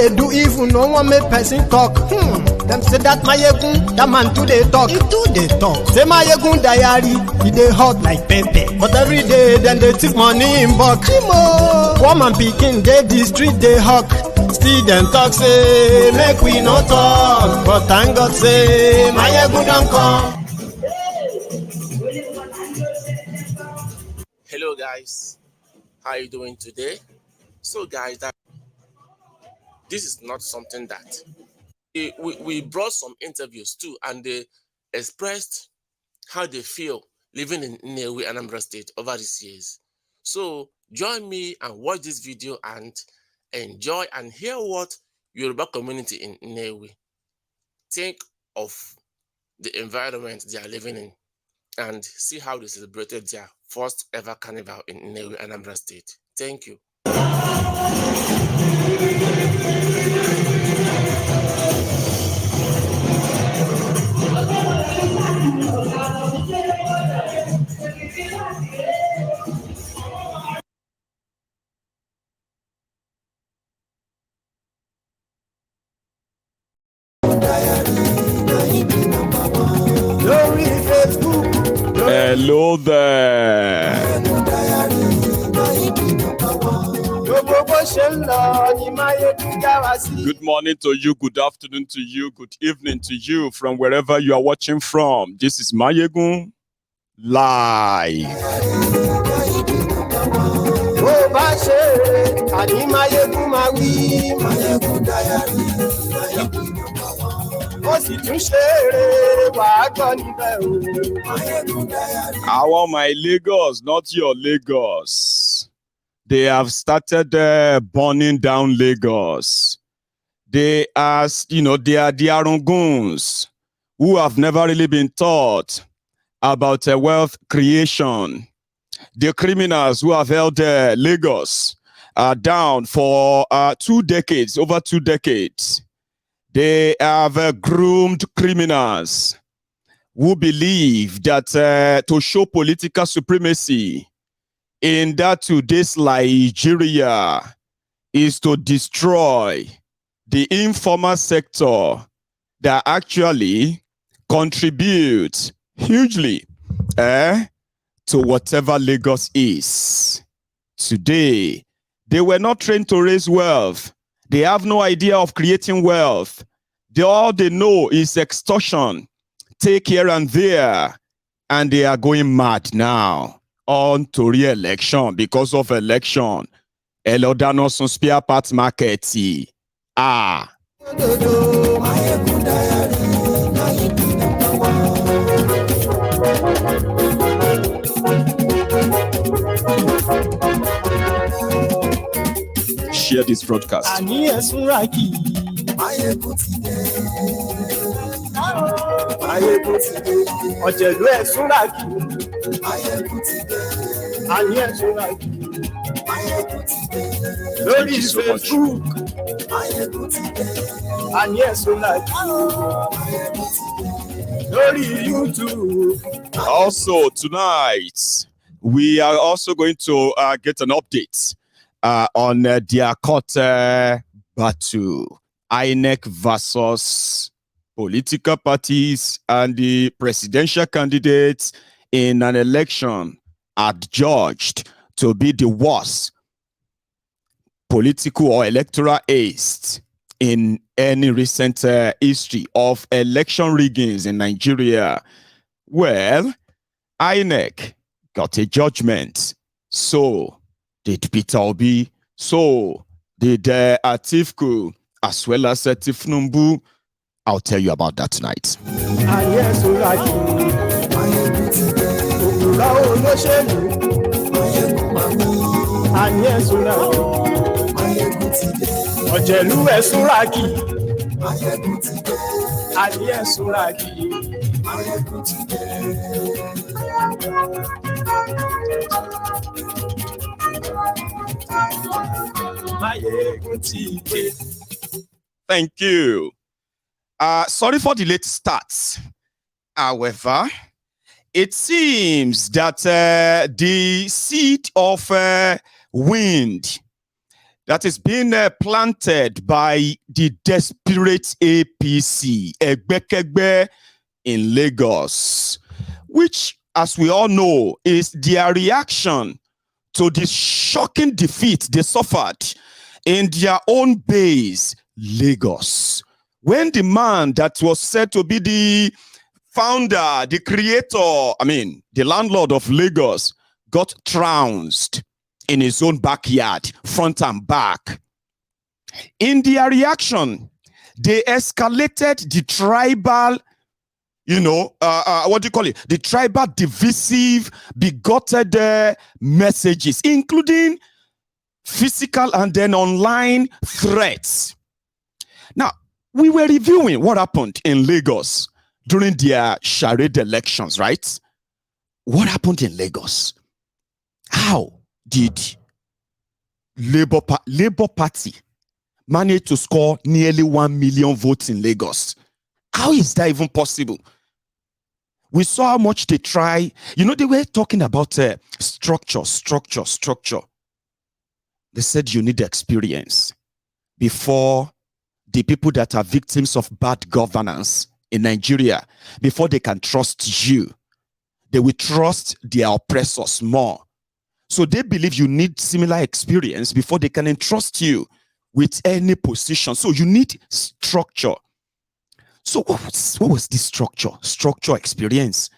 they do even no one make person talk. Them say that Ajegunle, that man too they talk. He too they talk. Say Ajegunle diary, he they hot like pepper. But every day then they take money in bulk. Woman picking they the street they hawk. Still them talk say make we no talk. But thank God say Ajegunle don't come. Hello guys, how are you doing today? So guys, this is not something that we brought some interviews too, and they expressed how they feel living in Nnewi, Anambra State over these years. So join me and watch this video and enjoy and hear what Yoruba community in Nnewi think of the environment they are living in, and see how they celebrated their first ever carnival in Nnewi, Anambra State. Thank you. Hello there. Good morning to you, good afternoon to you, good evening to you from wherever you are watching from. This is Ajegunle live. Our my Lagos, not your Lagos. They have started burning down Lagos. They are, they are the Arunguns who have never really been taught about wealth creation. The criminals who have held Lagos down for 2 decades, over 2 decades. They have groomed criminals who believe that to show political supremacy in that today's Nigeria is to destroy the informal sector that actually contributes hugely to whatever Lagos is today. They were not trained to raise wealth. They have no idea of creating wealth. All they know is extortion, take here and there, and they are going mad now on to re-election because of election. Elodano sun spare parts market. Share this broadcast. Also tonight we are also going to get an update on their court battle, INEC versus political parties and the presidential candidates in an election adjudged to be the worst political or electoral ace in any recent history of election riggings in Nigeria. Well, INEC got a judgment. So did Peter Obi. So did Atiku, as well as Tinubu. I'll tell you about that tonight. Thank you. Sorry for the late start. However, it seems that the seed of wind that is being planted by the desperate APC, Egbekegbe in Lagos, which, as we all know, is their reaction to the shocking defeat they suffered in their own base, Lagos, when the man that was said to be the founder, the creator, the landlord of Lagos, got trounced in his own backyard, front and back. In their reaction, they escalated the tribal, the tribal divisive, bigoted messages, including physical and then online threats. Now, we were reviewing what happened in Lagos during their charade elections, right? What happened in Lagos? How did Labour Party manage to score nearly 1 million votes in Lagos? How is that even possible? We saw how much they try. They were talking about structure. They said you need experience before the people that are victims of bad governance in Nigeria, before they can trust you, they will trust their oppressors more. So they believe you need similar experience before they can entrust you with any position. So you need structure. So what was this structure? Structure experience.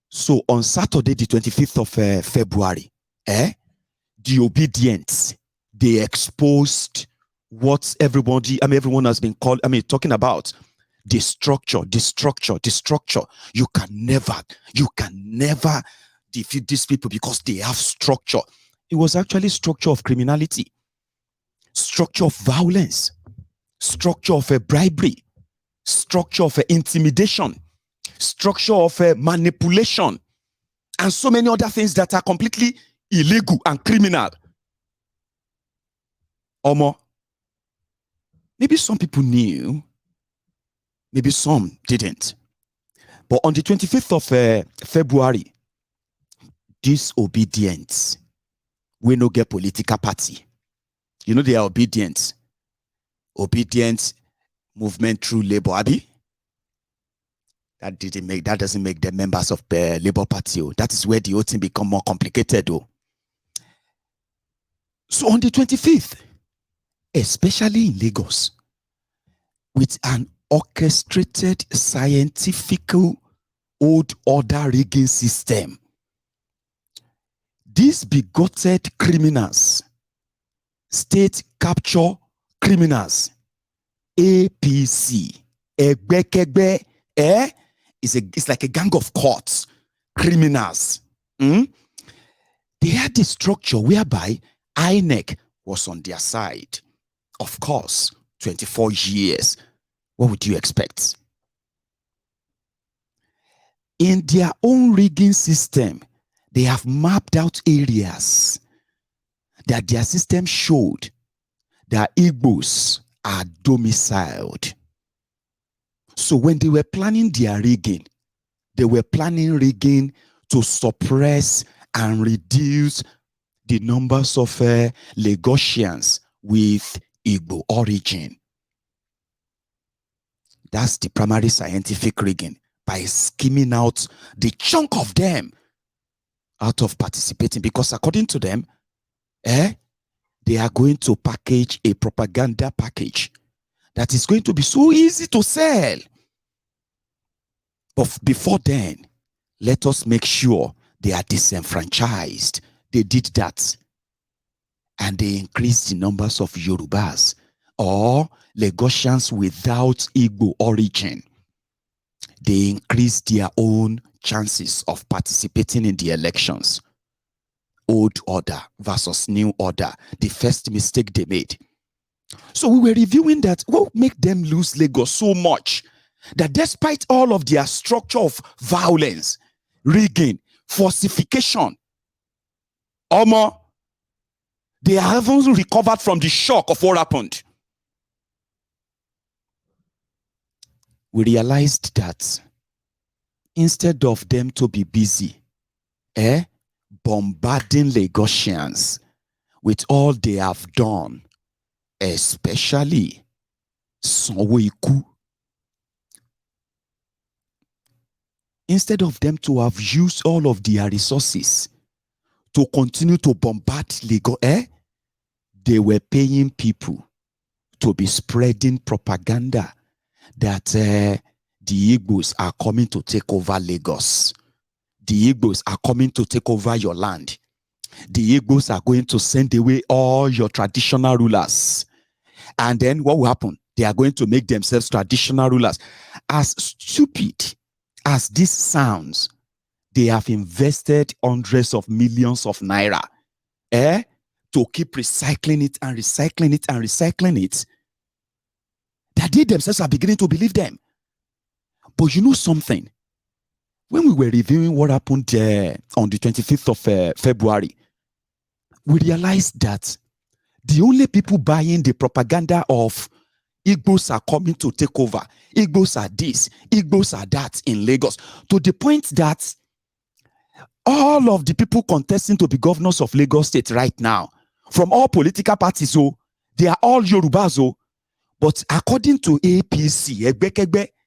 So on Saturday, the 25th of February, the obedience, they exposed what everyone has been talking about. The structure. You can never defeat these people because they have structure. It was actually structure of criminality, structure of violence, structure of bribery, structure of intimidation, structure of manipulation, and so many other things that are completely illegal and criminal. Maybe some people knew, maybe some didn't. But on the 25th of February, disobedience, we no get political party. They are obedient. Obedient movement through labor, Abi. That doesn't make them members of the Labour Party. That is where the whole thing become more complicated. So on the 25th, especially in Lagos, with an orchestrated scientific old order rigging system, these bigoted criminals, state capture criminals, APC, Egbekegbe, it's like a gang of courts, criminals. They had this structure whereby INEC was on their side. Of course, 24 years. What would you expect? In their own rigging system, they have mapped out areas that their system showed that Igbos are domiciled. So when they were planning their rigging, they were planning rigging to suppress and reduce the numbers of Lagosians with Igbo origin. That's the primary scientific rigging, by skimming out the chunk of them out of participating, because according to them, they are going to package a propaganda package that is going to be so easy to sell. But before then, let us make sure they are disenfranchised. They did that. And they increased the numbers of Yorubas or Lagosians without Igbo origin. They increased their own chances of participating in the elections. Old order versus new order. The first mistake they made. So we were reviewing that. What made them lose Lagos so much? That despite all of their structure of violence, rigging, falsification, they haven't recovered from the shock of what happened. We realized that instead of them to be busy, bombarding Lagosians with all they have done, especially Sanwo-Iku, instead of them to have used all of their resources to continue to bombard Lagos, they were paying people to be spreading propaganda that the Igbos are coming to take over Lagos. The Igbos are coming to take over your land. The Igbos are going to send away all your traditional rulers. And then what will happen? They are going to make themselves traditional rulers. As stupid as this sounds, they have invested hundreds of millions of naira to keep recycling it and recycling it and recycling it. That they themselves are beginning to believe them. But you know something? When we were reviewing what happened on the 25th of February, we realized that the only people buying the propaganda of Igbos are coming to take over, Igbos are this, Igbos are that in Lagos, to the point that all of the people contesting to be governors of Lagos State right now, from all political parties, they are all Yorubas, but according to APC,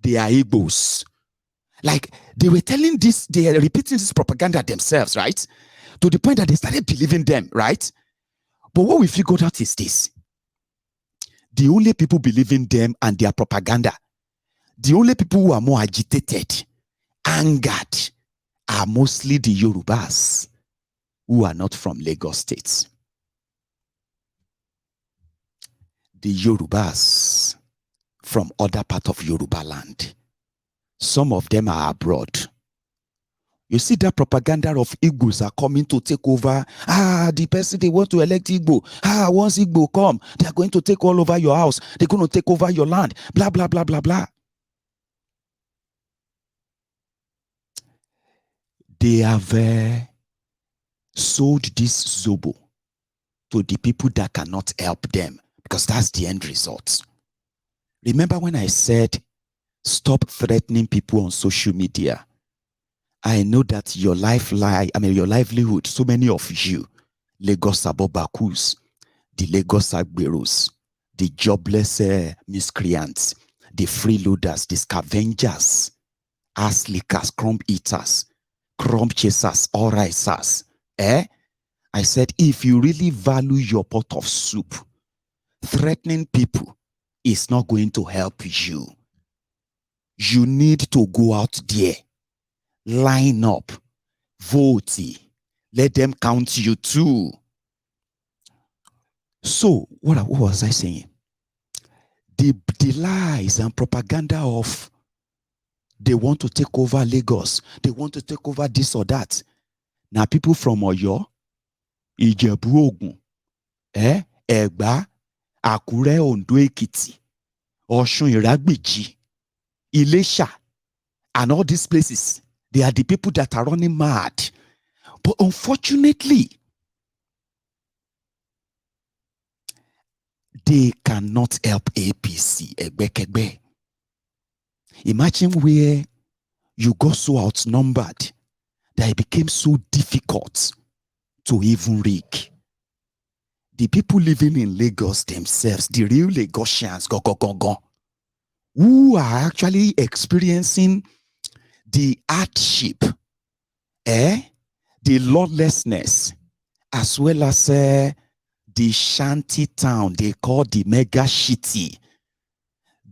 they are Igbos. Like, they were telling this, they are repeating this propaganda themselves, right? To the point that they started believing them, right? But what we figured out is this. The only people believing them and their propaganda, the only people who are more agitated, angered, are mostly the Yorubas who are not from Lagos State. The Yorubas from other part of Yoruba land. Some of them are abroad. You see that propaganda of Igbos are coming to take over. The person they want to elect Igbo. Once Igbo come, they are going to take all over your house. They're going to take over your land. Blah, blah, blah, blah, blah. They have sold this Zobo to the people that cannot help them, because that's the end result. Remember when I said, stop threatening people on social media? I know that your livelihood, so many of you, Lagos Abobakus, the Lagos Agberos, the jobless miscreants, the freeloaders, the scavengers, ass lickers, crumb eaters, crumb chasers, all risers. I said, if you really value your pot of soup, threatening people is not going to help you. You need to go out there, line up, vote, let them count you too. So, what was I saying? The lies and propaganda of they want to take over Lagos, they want to take over this or that. Now, people from Oyo, Ijebu Ogun, Egba, Akure, Ondo Ekiti, Osun Iragbiji, Ilesha, and all these places, they are the people that are running mad. But unfortunately, they cannot help APC. Egbekegbe. Imagine where you got so outnumbered that it became so difficult to even rig. The people living in Lagos themselves, the real Lagosians, who are actually experiencing the hardship, the lawlessness, as well as the shanty town they call the mega shitty,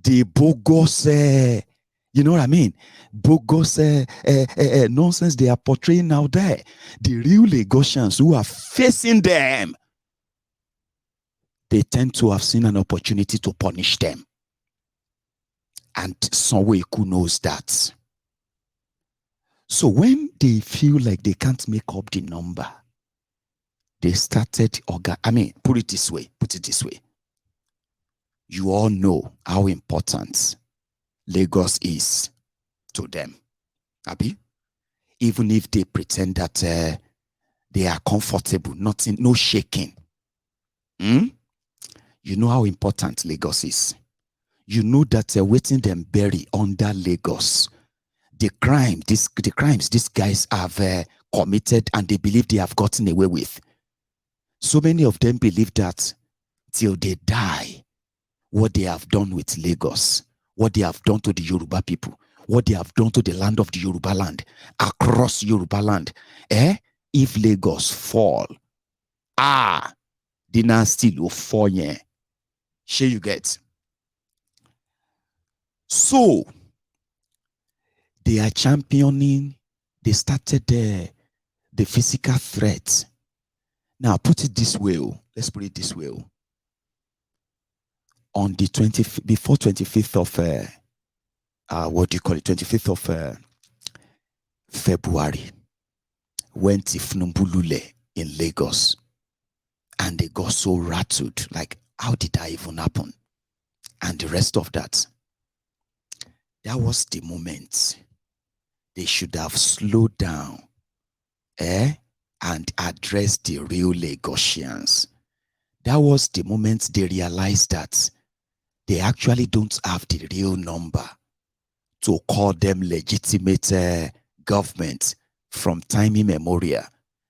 the bogus, you know what I mean? Bogus nonsense they are portraying out there. The real Lagosians who are facing them, they tend to have seen an opportunity to punish them. And Sanwo-Iku knows that. So when they feel like they can't make up the number, they started, put it this way. You all know how important Lagos is to them. Abi? Even if they pretend that they are comfortable, no shaking. You know how important Lagos is. You know that waiting them bury under Lagos. The crimes these guys have committed and they believe they have gotten away with. So many of them believe that till they die, what they have done with Lagos, what they have done to the Yoruba people, what they have done to the land of the Yoruba land, across Yoruba land, if Lagos fall, dynasty will fall. Sure you get. So they are championing, they started the physical threat. Now put it this way. Let's put it this way. On the 20th, before 25th of 25th of February, when Tinubu Lule in Lagos, and they got so rattled, like, how did that even happen? And the rest of that. That was the moment they should have slowed down, and addressed the real Lagosians. That was the moment they realized that they actually don't have the real number to call them legitimate government from time immemorial.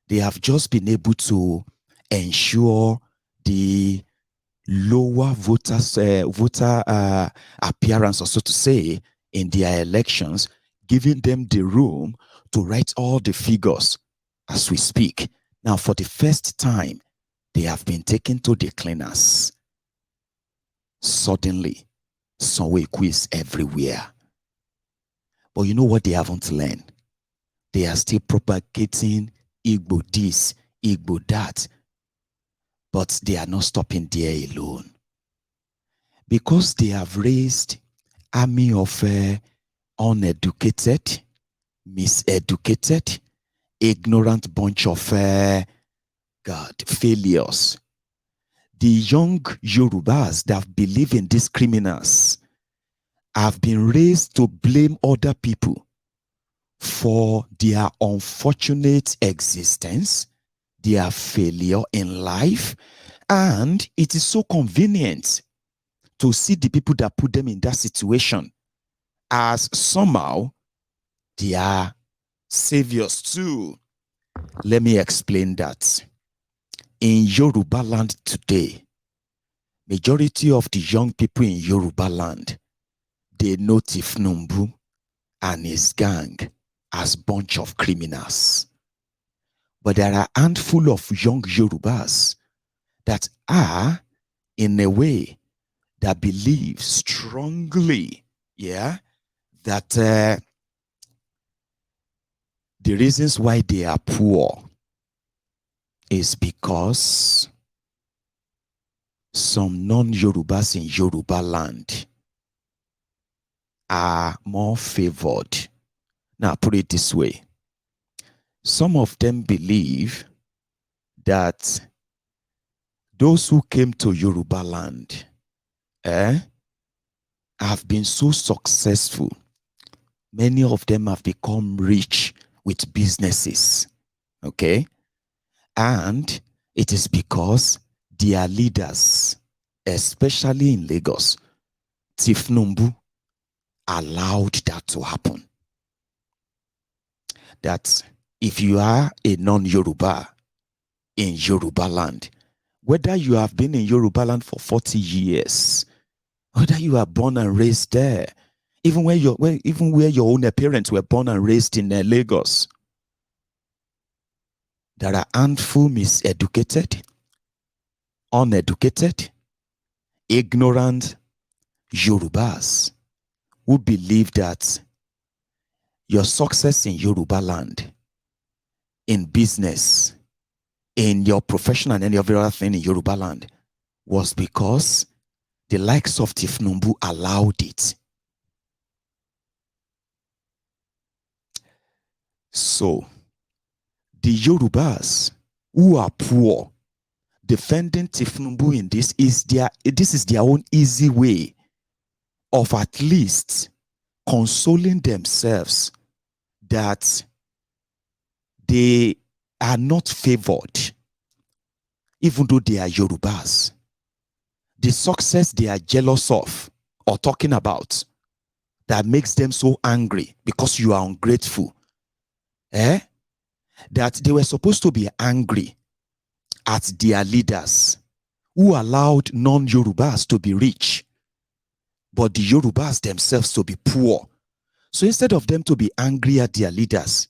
They have just been able to ensure the lower voter appearance, or so to say, in their elections, giving them the room to write all the figures as we speak. Now, for the first time, they have been taken to the cleaners. Suddenly, Sonweku is everywhere. But you know what they haven't learned? They are still propagating Igbo this, Igbo that. But they are not stopping there alone. Because they have raised army of uneducated, miseducated, ignorant bunch of failures. The young Yorubas that believe in these criminals have been raised to blame other people for their unfortunate existence, their failure in life, and it is so convenient to see the people that put them in that situation as somehow they are saviors too. Let me explain that. In Yoruba land today, majority of the young people in Yoruba land, they know Tinubu and his gang as bunch of criminals. But there are a handful of young Yorubas that are, in a way, that believe strongly, that the reasons why they are poor is because some non-Yorubas in Yoruba land are more favored. Now, put it this way. Some of them believe that those who came to Yoruba land have been so successful. Many of them have become rich with businesses. Okay? And it is because their leaders, especially in Lagos, Tinubu, allowed that to happen. That if you are a non-Yoruba in Yoruba land, whether you have been in Yoruba land for 40 years, whether you are born and raised there, even where your own parents were born and raised in Lagos, there are handful miseducated, uneducated, ignorant Yorubas who believe that your success in Yoruba land, in business, in your profession and any other thing in Yoruba land was because the likes of Tinubu allowed it. So, the Yorubas who are poor, defending Tinubu in this is their own easy way of at least consoling themselves that they are not favored, even though they are Yorubas. The success they are jealous of or talking about that makes them so angry because you are ungrateful, that they were supposed to be angry at their leaders who allowed non-Yorubas to be rich, but the Yorubas themselves to be poor. So instead of them to be angry at their leaders,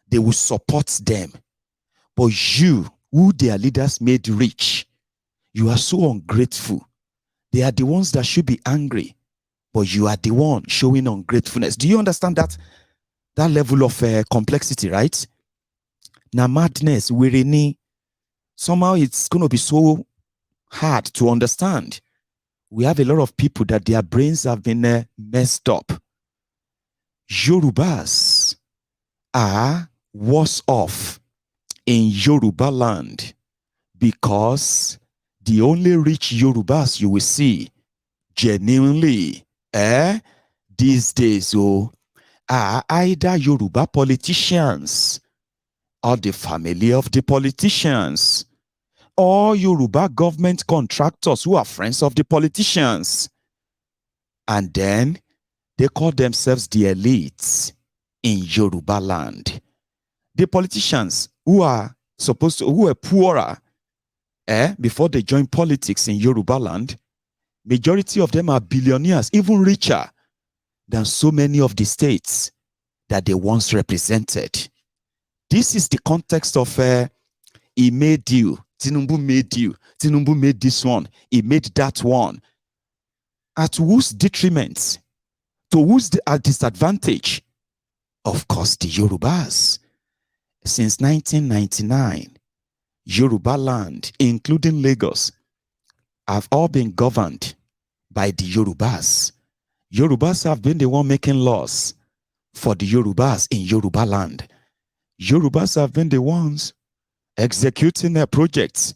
they will support them. But you, who their leaders made rich, you are so ungrateful. They are the ones that should be angry, but you are the one showing ungratefulness. Do you understand that level of complexity, right? Now madness, we're somehow it's going to be so hard to understand. We have a lot of people that their brains have been messed up. Yorubas are worse off in Yoruba land because the only rich Yorubas you will see genuinely these days are either Yoruba politicians or the family of the politicians, or Yoruba government contractors who are friends of the politicians. And then they call themselves the elites in Yoruba land. The politicians who are poorer before they join politics in Yoruba land, majority of them are billionaires, even richer than so many of the states that they once represented. This is the context of he made you, Tinubu made you, Tinubu made this one, he made that one. At whose detriment? To whose disadvantage? Of course, the Yorubas. Since 1999, Yoruba land, including Lagos, have all been governed by the Yorubas. Yorubas have been the one making laws for the Yorubas in Yoruba land. Yorubas have been the ones executing their projects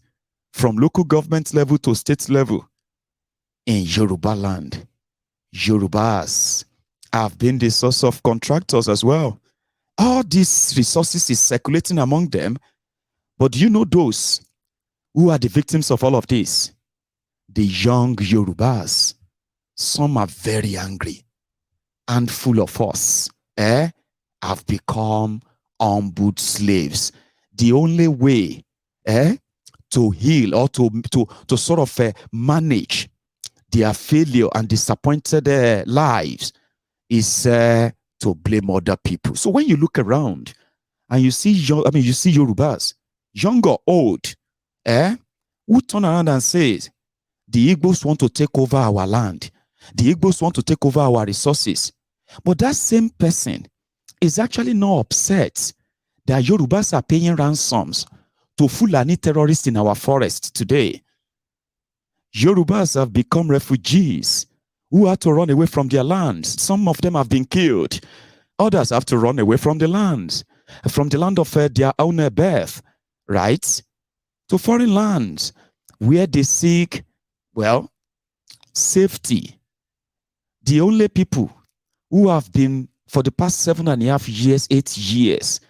from local government level to state level in Yoruba land. Yorubas have been the source of contractors as well. All these resources is circulating among them, but do you know those who are the victims of all of this? The young Yorubas. Some are very angry and full of us, have become humbled slaves. The only way to heal or to sort of manage their failure and disappointed lives is to blame other people. So when you look around and you see you see Yorubas, young or old, who turn around and says, the Igbos want to take over our land. The Igbos want to take over our resources. But that same person is actually not upset that Yorubas are paying ransoms to Fulani terrorists in our forest today. Yorubas have become refugees who had to run away from their lands. Some of them have been killed. Others have to run away from the land of their own birth, right? To foreign lands where they seek, well, safety. The only people who have been for the past 7.5 years, 8 years,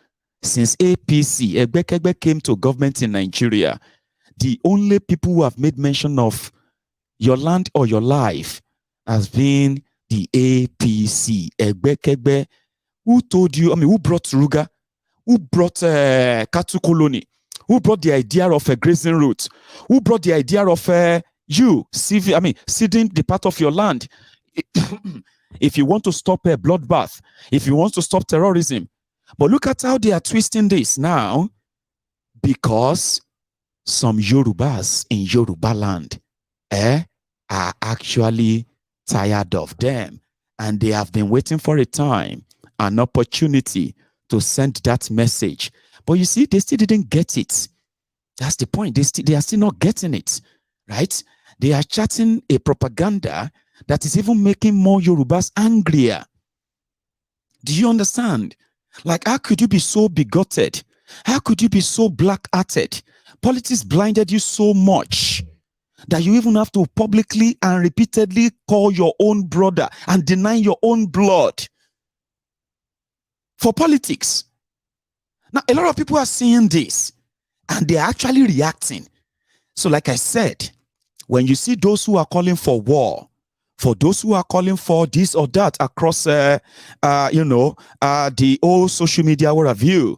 since APC, Egbekegbe came to government in Nigeria, the only people who have made mention of your land or your life has been the APC. Egbekegbe, who told you, who brought Ruga, who brought Katu Colony, who brought the idea of a grazing route, who brought the idea of ceding the part of your land. If you want to stop a bloodbath, if you want to stop terrorism. But look at how they are twisting this now, because some Yorubas in Yoruba land are actually tired of them, and they have been waiting for a time, an opportunity to send that message. But you see, they still didn't get it. That's the point. They are still not getting it, right? They are chatting a propaganda that is even making more Yorubas angrier. Do you understand? Like, how could you be so bigoted? How could you be so black-hearted? Politics blinded you so much that you even have to publicly and repeatedly call your own brother and deny your own blood for politics. Now, a lot of people are seeing this and they're actually reacting. So like I said, when you see those who are calling for war, for those who are calling for this or that across, the whole social media, what have you,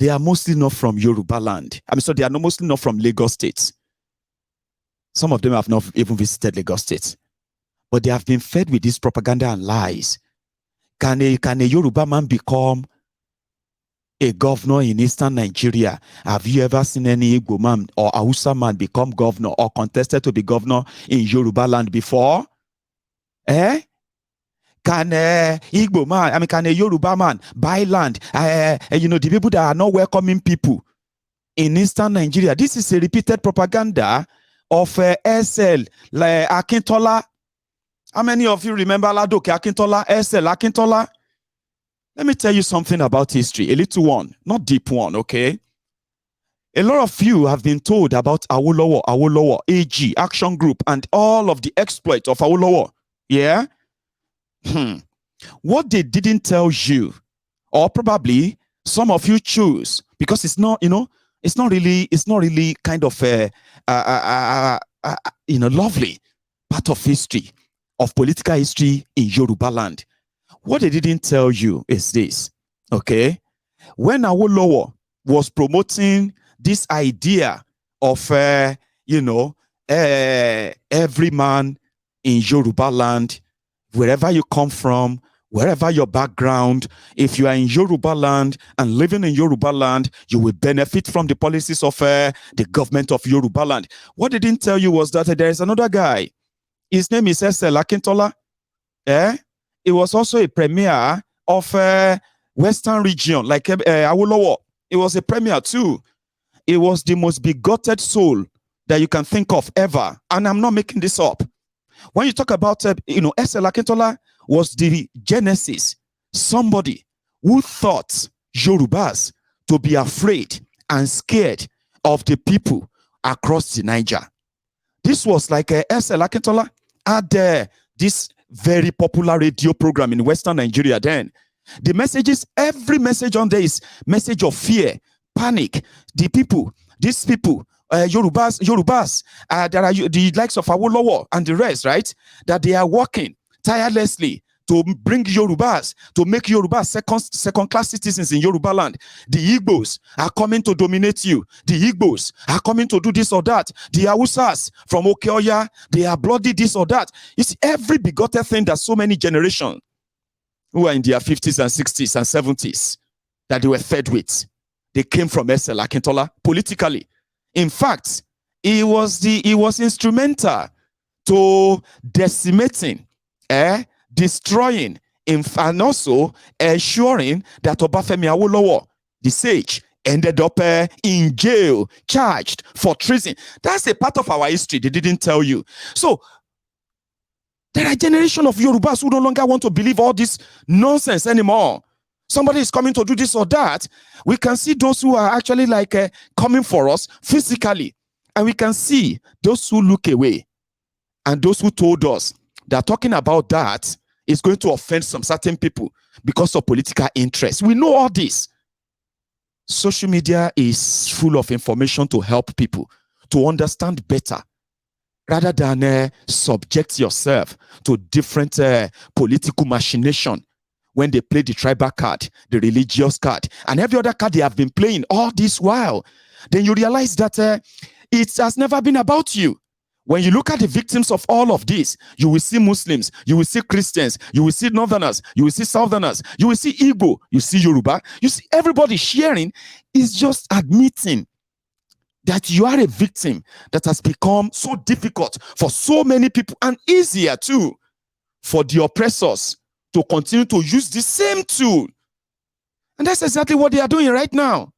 they are mostly not from Yoruba land. I mean, so they are mostly not from Lagos State. Some of them have not even visited Lagos State. But they have been fed with this propaganda and lies. Can a Yoruba man become a governor in eastern Nigeria? Have you ever seen any Igbo man or Hausa man become governor or contested to be governor in Yoruba land before? Eh? Can Igbo man, I mean, can a Yoruba man buy land? The people that are not welcoming people in eastern Nigeria. This is a repeated propaganda of SL, like Akintola. How many of you remember Ladoke Akintola, SL Akintola? Let me tell you something about history, a little one, not deep one, okay? A lot of you have been told about Awolowo, AG, Action Group, and all of the exploits of Awolowo. Yeah? What they didn't tell you, or probably some of you choose, because it's not, it's not really kind of lovely part of history, of political history in Yoruba land. What they didn't tell you is this, okay? When Awolowo was promoting this idea of, every man in Yoruba land, wherever you come from, wherever your background, if you are in Yoruba land and living in Yoruba land, you will benefit from the policies of the government of Yoruba land. What they didn't tell you was that there is another guy. His name is SL Akintola. He was also a premier of Western region, like Awolowo. He was a premier too. He was the most bigoted soul that you can think of ever. And I'm not making this up. When you talk about, SL Akintola was the genesis, somebody who thought Yorubas to be afraid and scared of the people across the Niger. This was like SL Akintola had this very popular radio program in Western Nigeria then. The messages, every message on there is message of fear, panic. These people, Yorubas, there are the likes of Awolowo and the rest, right? That they are working tirelessly to bring Yorubas, to make Yorubas second-class citizens in Yoruba land. The Igbos are coming to dominate you. The Igbos are coming to do this or that. The Hausas from Okeoya, they are bloody this or that. It's every bigoted thing that so many generations who are in their 50s and 60s and 70s that they were fed with. They came from SL Akintola politically. In fact, he was instrumental to decimating, destroying, and also ensuring that Obafemi Awolowo, the sage, ended up in jail, charged for treason. That's a part of our history they didn't tell you. So there are a generation of Yorubas who no longer want to believe all this nonsense anymore. Somebody is coming to do this or that. We can see those who are actually coming for us physically. And we can see those who look away and those who told us that talking about that is going to offend some certain people because of political interest. We know all this. Social media is full of information to help people to understand better rather than subject yourself to different political machination. When they play the tribal card, the religious card, and every other card they have been playing all this while, then you realize that it has never been about you. When you look at the victims of all of this, you will see Muslims, you will see Christians, you will see Northerners, you will see Southerners, you will see Igbo, you see Yoruba, you see everybody sharing is just admitting that you are a victim that has become so difficult for so many people and easier too for the oppressors to continue to use the same tool. And that's exactly what they are doing right now.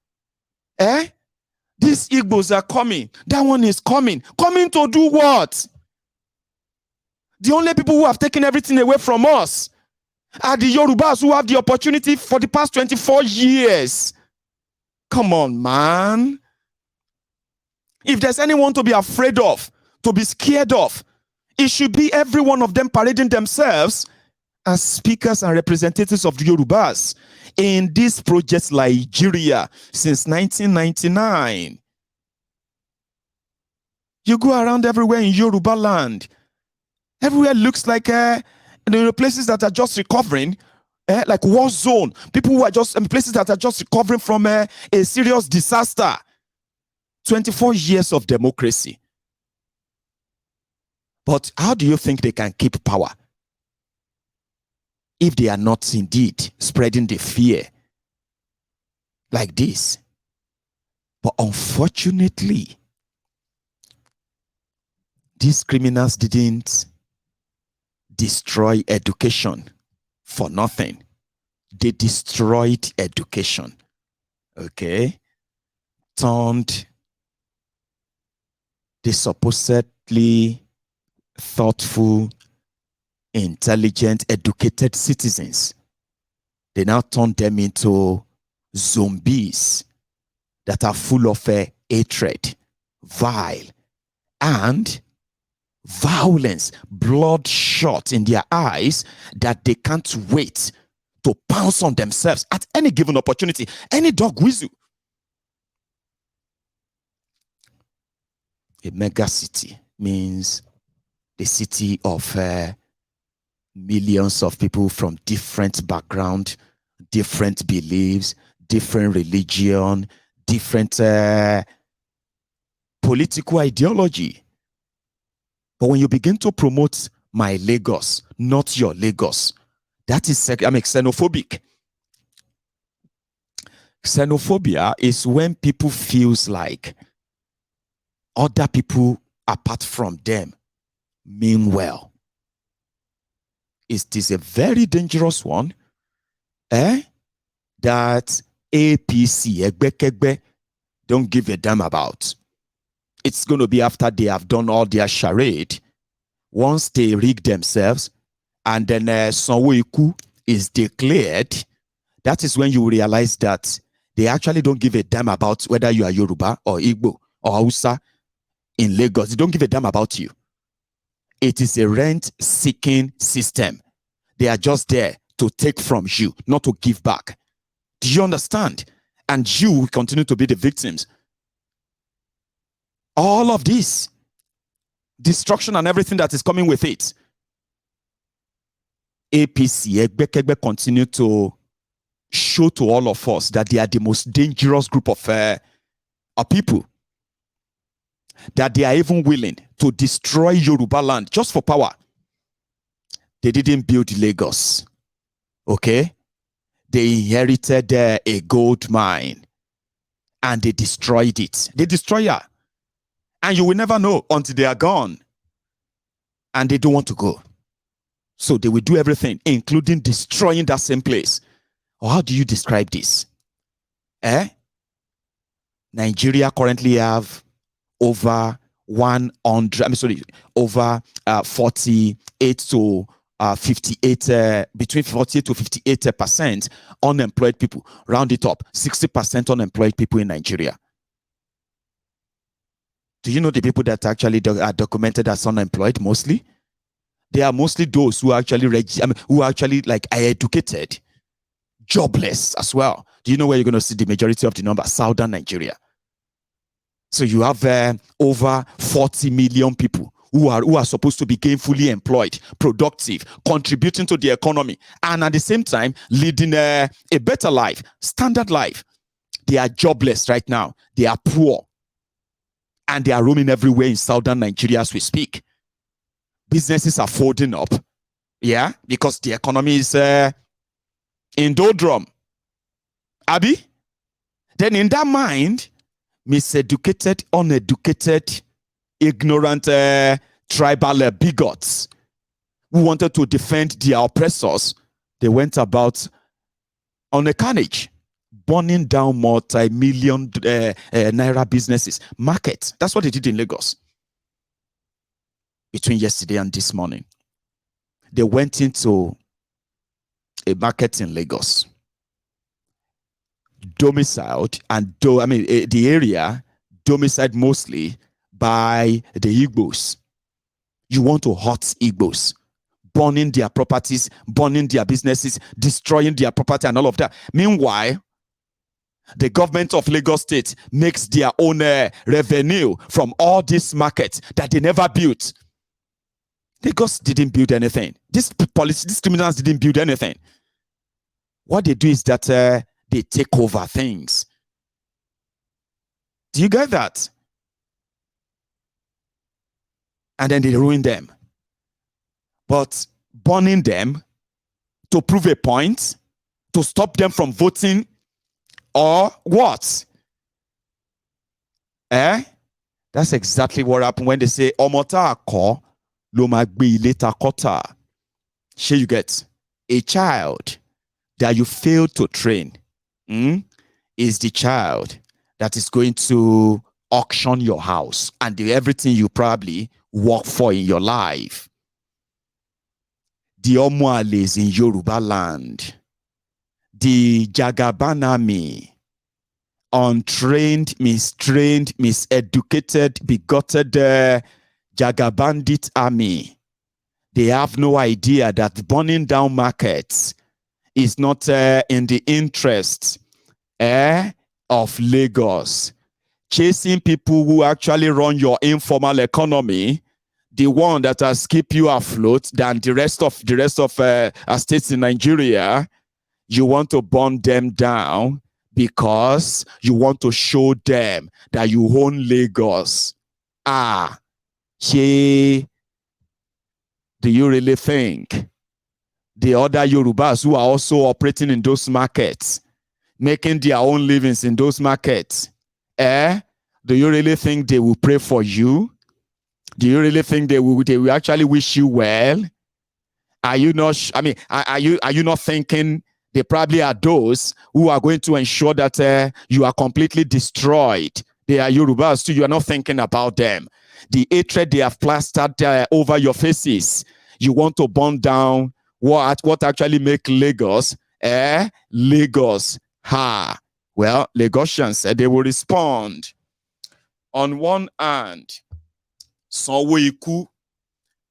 These Igbos are coming. That one is coming. Coming to do what? The only people who have taken everything away from us are the Yorubas who have the opportunity for the past 24 years. Come on, man. If there's anyone to be afraid of, to be scared of, it should be every one of them parading themselves as speakers and representatives of the Yorubas in this project Nigeria since 1999. You go around everywhere in Yoruba land. Everywhere looks like places that are just recovering. like war zone. People who are just in places that are just recovering from a serious disaster. 24 years of democracy. But how do you think they can keep power if they are not indeed spreading the fear like this? But unfortunately, these criminals didn't destroy education for nothing. They destroyed education. Okay? Turned the supposedly thoughtful, intelligent, educated citizens. They now turned them into zombies that are full of hatred, vile, and violence, bloodshot in their eyes, that they can't wait to pounce on themselves at any given opportunity, any dog whistle. A mega city means the city of millions of people from different background, different beliefs, different religion, different political ideology. But when you begin to promote my Lagos, not your Lagos, that is xenophobic. Xenophobia is when people feels like other people apart from them mean well. It is a very dangerous one that APC don't give a damn about. It's going to be after they have done all their charade. Once they rig themselves and then Sanwo-Iku is declared, that is when you realize that they actually don't give a damn about whether you are Yoruba or Igbo or Hausa in Lagos. They don't give a damn about you. It is a rent-seeking system. They are just there to take from you, not to give back. Do you understand? And you will continue to be the victims. All of this destruction and everything that is coming with it. APC, Egbekegbe, continue to show to all of us that they are the most dangerous group of people. That they are even willing to destroy Yoruba land just for power. They didn't build Lagos. Okay? They inherited a gold mine and they destroyed it. They destroy her. And you will never know until they are gone. And they don't want to go. So they will do everything, including destroying that same place. Or how do you describe this? Nigeria currently have over 48 to 58, between 48 to 58% unemployed people. Round it up, 60% unemployed people in Nigeria. Do you know the people that actually are documented as unemployed mostly? They are mostly those who are actually who are actually are educated, jobless as well. Do you know where you're going to see the majority of the number? Southern Nigeria. So you have over 40 million people who are supposed to be gainfully employed, productive, contributing to the economy, and at the same time leading a better life, standard life. They are jobless right now. They are poor. And they are roaming everywhere in southern Nigeria as we speak. Businesses are folding up. Yeah, because the economy is in doldrum. Abi? Then in that mind, miseducated, uneducated, ignorant, tribal bigots who wanted to defend their oppressors, they went about on a carnage, burning down multi-million naira businesses, markets. That's what they did in Lagos. Between yesterday and this morning, they went into a market in Lagos, domiciled, and the area domiciled mostly by the Igbos. You want to hurt Igbos, burning their properties, burning their businesses, destroying their property and all of that. Meanwhile, the government of Lagos State makes their own revenue from all these markets that they never built. Lagos didn't build anything. These criminals didn't build anything. what they do is that they take over things. Do you get that? And then they ruin them. But burning them to prove a point, to stop them from voting, or what? That's exactly what happened when they say Omota Ako Lomagbi Leta Kota. Here you get a child that you fail to train is the child that is going to auction your house and do everything you probably work for in your life. The Omoales in Yoruba land, the Jagabanami, untrained, mistrained, miseducated, bigoted Jagabandit army. They have no idea that burning down markets is not in the interest of Lagos. Chasing people who actually run your informal economy, the one that has keep you afloat than the rest of states in Nigeria, you want to burn them down because you want to show them that you own Lagos. Do you really think the other Yorubas who are also operating in those markets, making their own livings in those markets, do you really think they will pray for you? Do you really think they will actually wish you well? Are you not? Are you not thinking they probably are those who are going to ensure that you are completely destroyed? They are Yorubas too. You are not thinking about them. The hatred they have plastered over your faces. You want to burn down what actually make Lagos, Lagos. Well, Lagosians said they will respond. On one hand, Sanwo-Iku,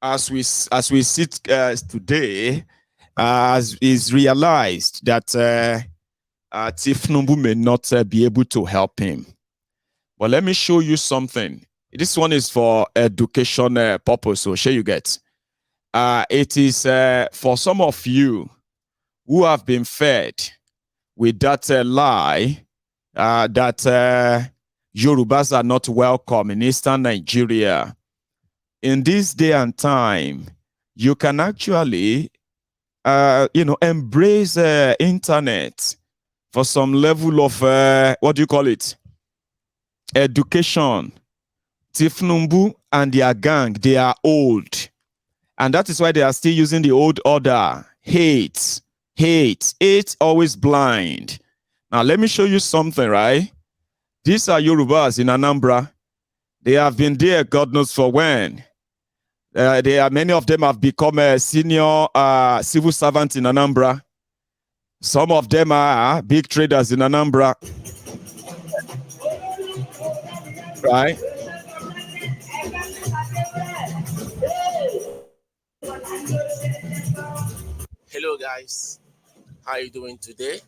as we sit today, is realized that Tinubu may not be able to help him. But let me show you something. This one is for education purpose, so sure you get. It is for some of you who have been fed with that lie that Yorubas are not welcome in Eastern Nigeria. In this day and time, you can actually, embrace internet for some level of, what do you call it? Education. Tinubu and their gang, they are old. And that is why they are still using the old order. Hate, always blind. Now, let me show you something, right? These are Yorubas in Anambra. They have been there, God knows for when. Many of them have become a senior civil servants in Anambra. Some of them are big traders in Anambra. Right? Hello guys, how are you doing today?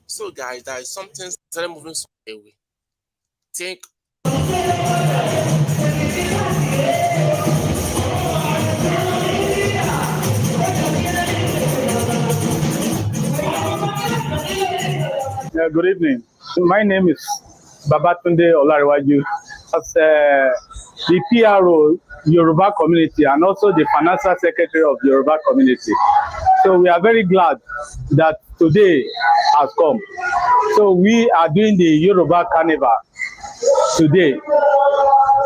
So guys, there is something started moving away. Think good evening. My name is Babatunde Olariwaju. As the PRO Yoruba community and also the financial secretary of Yoruba community. So we are very glad that today has come. So we are doing the Yoruba carnival today.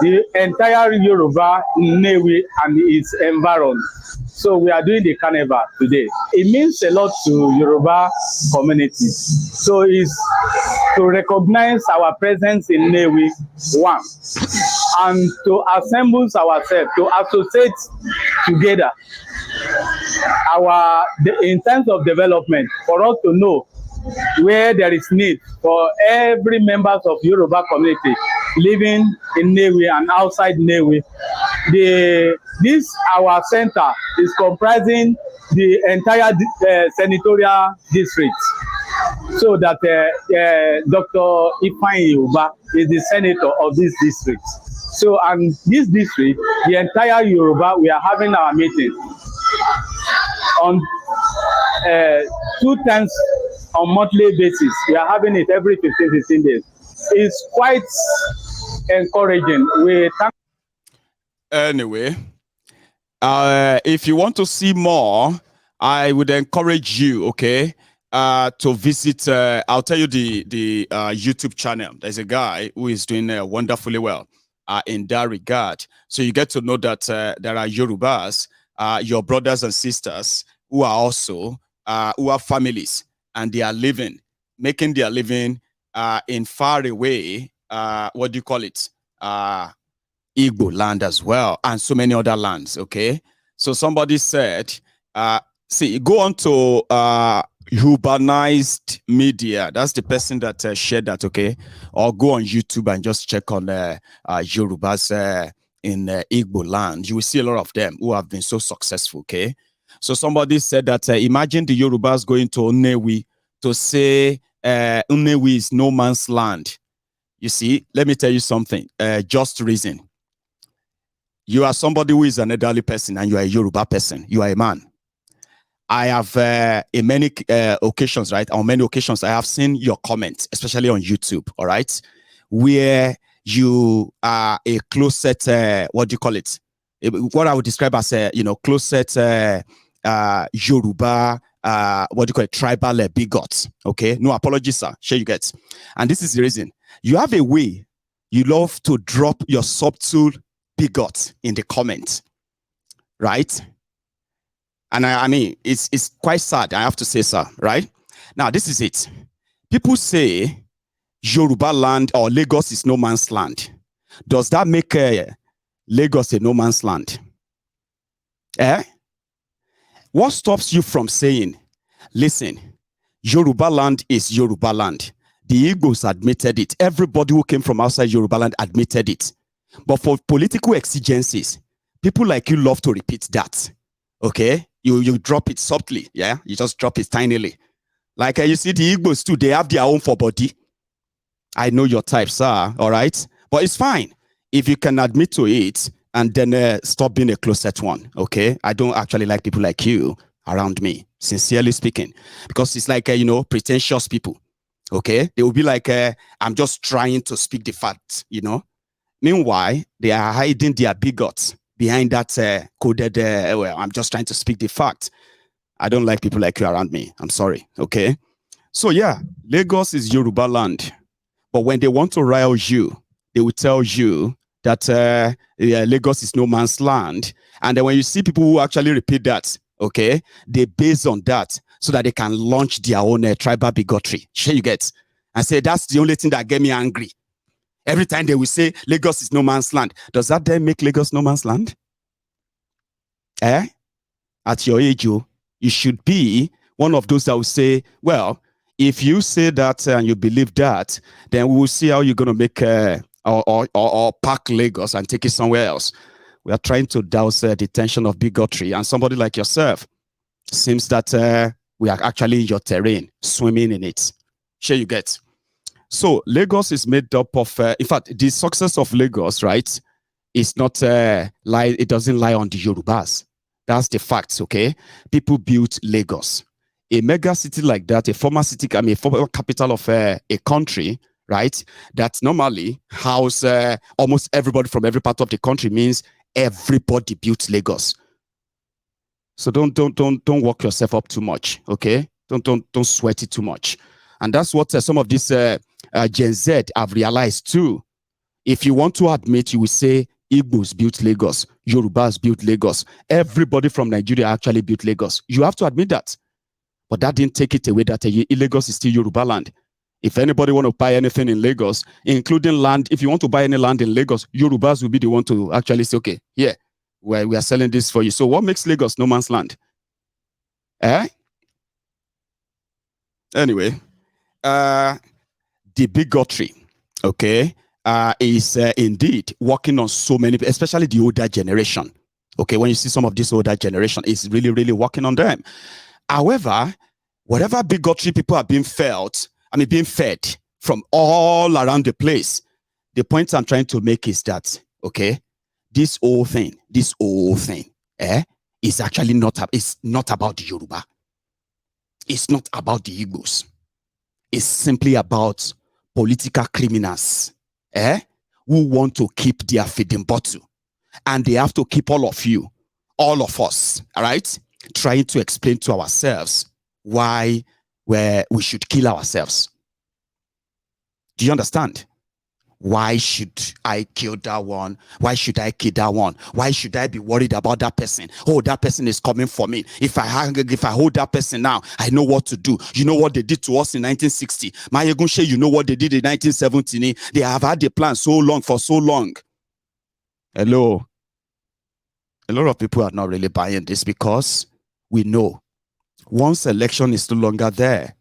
The entire Yoruba, Nnewi and its environment. So we are doing the carnival today. It means a lot to Yoruba community. So it's to recognize our presence in Nnewi, one, and to assemble ourselves, to associate together in terms of development, for us to know where there is need for every members of Yoruba community living in Nnewi and outside Nnewi. This our center is comprising the entire senatorial district. So that Dr. Ifeanyi Uba is the senator of this district. So, and this district, the entire Yoruba, we are having our meeting on 2 times on monthly basis. We are having it every 15 days. It's quite encouraging. We thank. Anyway, if you want to see more, I would encourage you, okay, to visit. I'll tell you the YouTube channel. There's a guy who is doing wonderfully well in that regard. So you get to know that there are Yorubas, your brothers and sisters, who are also who have families, and they are making their living in far away. What do you call it? Igbo land as well, and so many other lands. Okay, so somebody said, see, go on to urbanized media. That's the person that shared that. Okay, or go on YouTube and just check on Yorubas in Igbo land. You will see a lot of them who have been so successful. Okay, so somebody said that imagine the Yorubas going to Nnewi to say Nnewi is no man's land. You see, let me tell you something. Just reason. You are somebody who is an elderly person and you are a Yoruba person. You are a man. I have, in many occasions, right? On many occasions, I have seen your comments, especially on YouTube, all right? Where you are a closet, what do you call it? What I would describe as a, closet Yoruba, what do you call it? Tribal bigot, okay? No apologies, sir. Sure you get. And this is the reason. You have a way you love to drop your subtle bigot in the comments, right? And I mean, it's quite sad, I have to say, sir, right? Now, this is it. People say Yoruba land or Lagos is no man's land. Does that make Lagos a no man's land? What stops you from saying, listen, Yoruba land is Yoruba land? The Igbos admitted it. Everybody who came from outside Yoruba land admitted it. But for political exigencies, people like you love to repeat that. Okay? You drop it softly, yeah? You just drop it tinily. Like you see the Igbos too, they have their own for body. I know your type, sir, all right? But it's fine. If you can admit to it and then stop being a closet one, okay? I don't actually like people like you around me, sincerely speaking. Because it's like, pretentious people, okay? They will be like, I'm just trying to speak the facts, Meanwhile, they are hiding their bigots behind that coded, well, I'm just trying to speak the fact. I don't like people like you around me. I'm sorry, okay? So yeah, Lagos is Yoruba land. But when they want to rile you, they will tell you that Lagos is no man's land. And then when you see people who actually repeat that, okay, they base on that so that they can launch their own tribal bigotry. Sure you get? And say, that's the only thing that get me angry. Every time they will say Lagos is no man's land. Does that then make Lagos no man's land? At your age, you should be one of those that will say, well, if you say that and you believe that, then we will see how you're going to make or pack Lagos and take it somewhere else. We are trying to douse the tension of bigotry. And somebody like yourself seems that we are actually in your terrain, swimming in it. Sure you get. So Lagos is made up of, in fact, the success of Lagos, right, is not it doesn't lie on the Yorubas. That's the facts, okay? People built Lagos. A mega city like that, a former city, a former capital of a country, right, that normally house almost everybody from every part of the country, means everybody built Lagos. So don't work yourself up too much, okay? Don't sweat it too much. And that's what some of these Gen Z have realized too. If you want to admit, you will say Igbos built Lagos, Yorubas built Lagos. Everybody from Nigeria actually built Lagos. You have to admit that. But that didn't take it away that Lagos is still Yoruba land. If anybody want to buy anything in Lagos, including land, if you want to buy any land in Lagos, Yorubas will be the one to actually say, okay, here, we are selling this for you. So what makes Lagos no man's land? Anyway, the bigotry, okay, is indeed working on so many, especially the older generation. Okay, when you see some of this older generation, it's really, really working on them. However, whatever bigotry people are being fed from all around the place, the point I'm trying to make is that, okay, this whole thing, is actually it's not about the Yoruba. It's not about the Igbos. is simply about political criminals, who want to keep their feeding bottle. And they have to keep all of you, all of us, all right, trying to explain to ourselves why we should kill ourselves. Do you understand? Why should I kill that one? Why should I kill that one? Why should I be worried about that person? Oh, that person is coming for me. If I hold that person now, I know what to do. You know what they did to us in 1960. Ajegunle, you know what they did in 1970. They have had the plan for so long. Hello. A lot of people are not really buying this because we know once election is no longer there,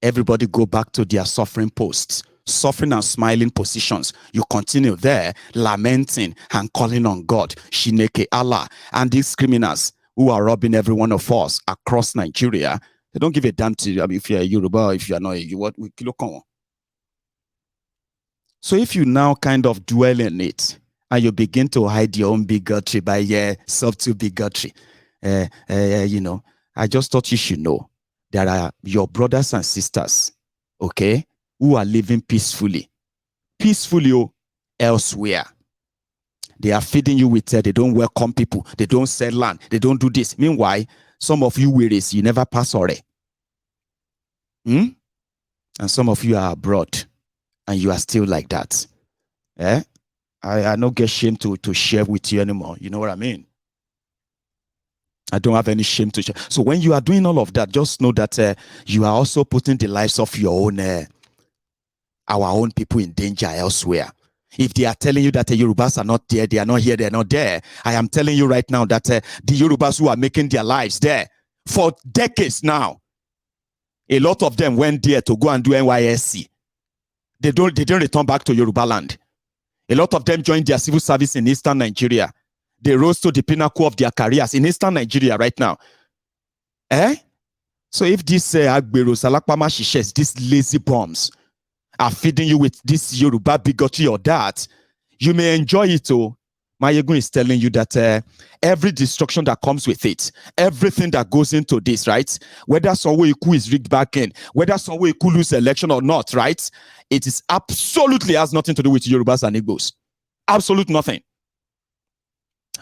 everybody go back to their suffering posts, suffering and smiling positions. You continue there, lamenting and calling on God, Shineke Allah. And these criminals who are robbing every one of us across Nigeria, they don't give a damn to you. I mean, if you're a Yoruba or if you're not a So if you now kind of dwell in it, and you begin to hide your own bigotry by subtle bigotry, you know, I just thought you should know there are your brothers and sisters, okay, who are living peacefully elsewhere. They are feeding you with, they don't welcome people, they don't sell land, they don't do this. Meanwhile, some of you wearies, you never pass already. And some of you are abroad, and you are still like that. I don't get shame to share with you anymore. You know what I mean? I don't have any shame to share. So when you are doing all of that, just know that you are also putting the lives of your own, our own people in danger elsewhere. If they are telling you that the Yorubas are not there, they are not here, they are not there, I am telling you right now that the Yorubas who are making their lives there for decades now, a lot of them went there to go and do NYSC. They didn't return back to Yoruba land. A lot of them joined their civil service in Eastern Nigeria. They rose to the pinnacle of their careers in Eastern Nigeria right now. So if these Agberos, Alakpama Shishes, these lazy bombs are feeding you with this Yoruba bigotry or that, you may enjoy it. Ajegunle is telling you that every destruction that comes with it, everything that goes into this, right? Whether Sanwo-Iku is rigged back in, whether Sanwo-Iku lose election or not, right? It is absolutely has nothing to do with Yorubas and Igbos. Absolute nothing.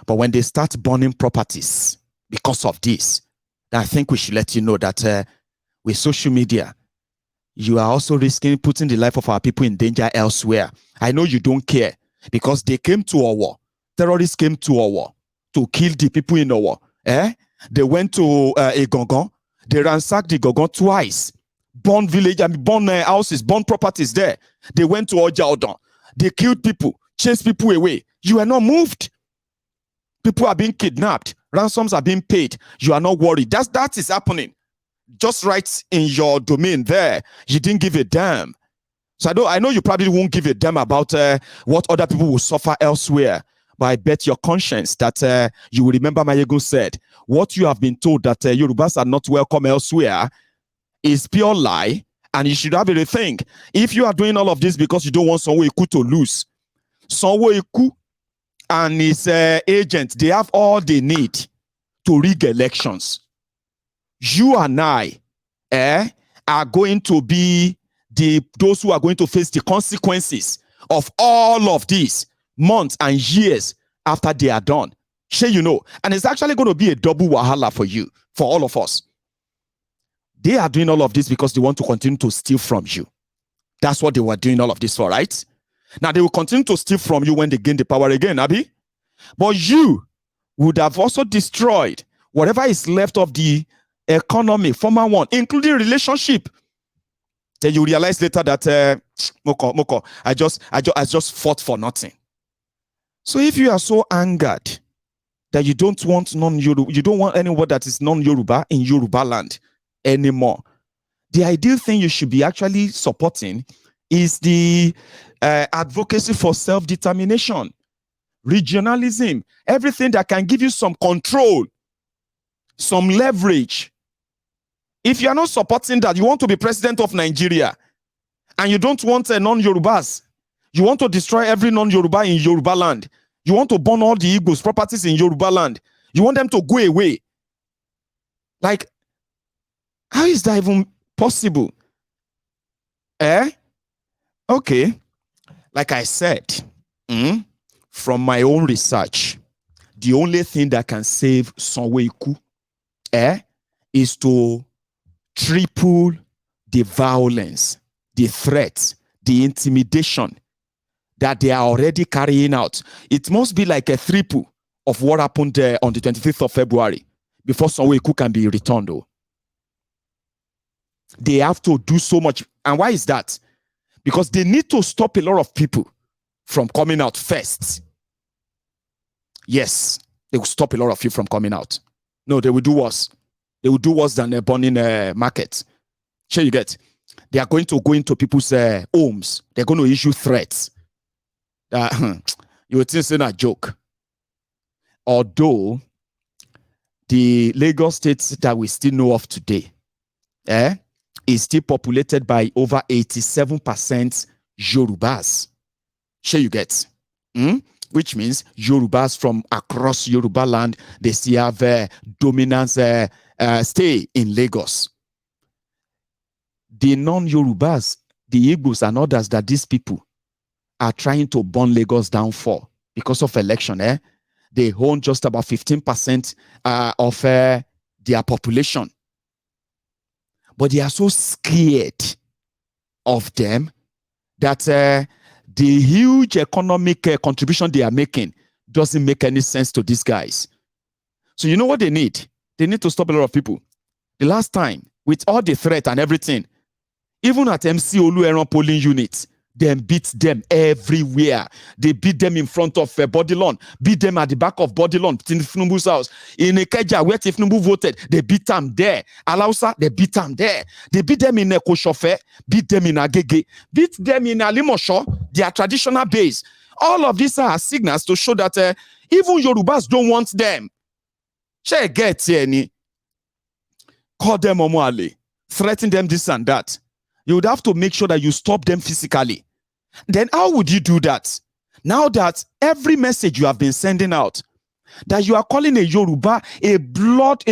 But when they start burning properties because of this, then I think we should let you know that with social media, you are also risking putting the life of our people in danger elsewhere. I know you don't care because they came to our war. Terrorists came to our war to kill the people in our war. They went to Ajegunle. They ransacked the Igangan twice. Burn village, burn houses, burn properties there. They went to Ojaodon. They killed people, chased people away. You are not moved. People are being kidnapped. Ransoms are being paid. You are not worried. That is happening. Just right in your domain there. You didn't give a damn. So I know you probably won't give a damn about what other people will suffer elsewhere. But I bet your conscience that you will remember Ajegunle said, what you have been told that Yorubas are not welcome elsewhere is pure lie, and you should have a rethink. If you are doing all of this because you don't want Sanwo-Iku to lose, Sanwo-Iku and his agent, they have all they need to rig elections. You and I are going to be those who are going to face the consequences of all of these months and years after they are done. Sure, you know. And it's actually going to be a double wahala for you, for all of us. They are doing all of this because they want to continue to steal from you. That's what they were doing all of this for, right? Now, they will continue to steal from you when they gain the power again, Abi. But you would have also destroyed whatever is left of the economy, former one, including relationship. Then you realize later that, Moko, I just fought for nothing. So if you are so angered that you don't want non-Yoruba, you don't want anyone that is non-Yoruba in Yoruba land anymore, the ideal thing you should be actually supporting is the advocacy for self-determination, regionalism, everything that can give you some control, some leverage. If you are not supporting that, you want to be president of Nigeria and you don't want non-Yorubas, you want to destroy every non-Yoruba in Yoruba land, you want to burn all the Igbos properties in Yoruba land, you want them to go away. Like, how is that even possible? Okay. Like I said, from my own research, the only thing that can save Sanwo-Iku is to triple the violence, the threats, the intimidation that they are already carrying out. It must be like a triple of what happened on the 25th of February before Sanwo-Iku can be returned. They have to do so much. And why is that? Because they need to stop a lot of people from coming out first. Yes, they will stop a lot of you from coming out. No, they will do worse. They will do worse than burning markets. Sure, you get? They are going to go into people's homes. They're going to issue threats. You would think it's a joke. Although the Lagos state that we still know of today is still populated by over 87% Yorubas. Sure, you get? Which means Yorubas from across Yoruba land, they still have dominance stay in Lagos. The non-Yorubas, the Igbos and others that these people are trying to burn Lagos down for because of election, they own just about 15% of their population. But they are so scared of them that the huge economic contribution they are making doesn't make any sense to these guys. So you know what they need? They need to stop a lot of people. The last time, with all the threat and everything, even at MC Olueran polling units, they beat them everywhere. They beat them in front of Bodilon, beat them at the back of Bodilon, Tinubu's house. In Ikeja, where Tinubu voted, they beat them there. Alausa, they beat them there. They beat them in Ekoshofe, beat them in Agege, beat them in Alimosho, their traditional base. All of these are signals to show that even Yorubas don't want them. Share get any. Call them Omoale, threaten them this and that. You would have to make sure that you stop them physically. Then how would you do that? Now that every message you have been sending out, that you are calling a Yoruba a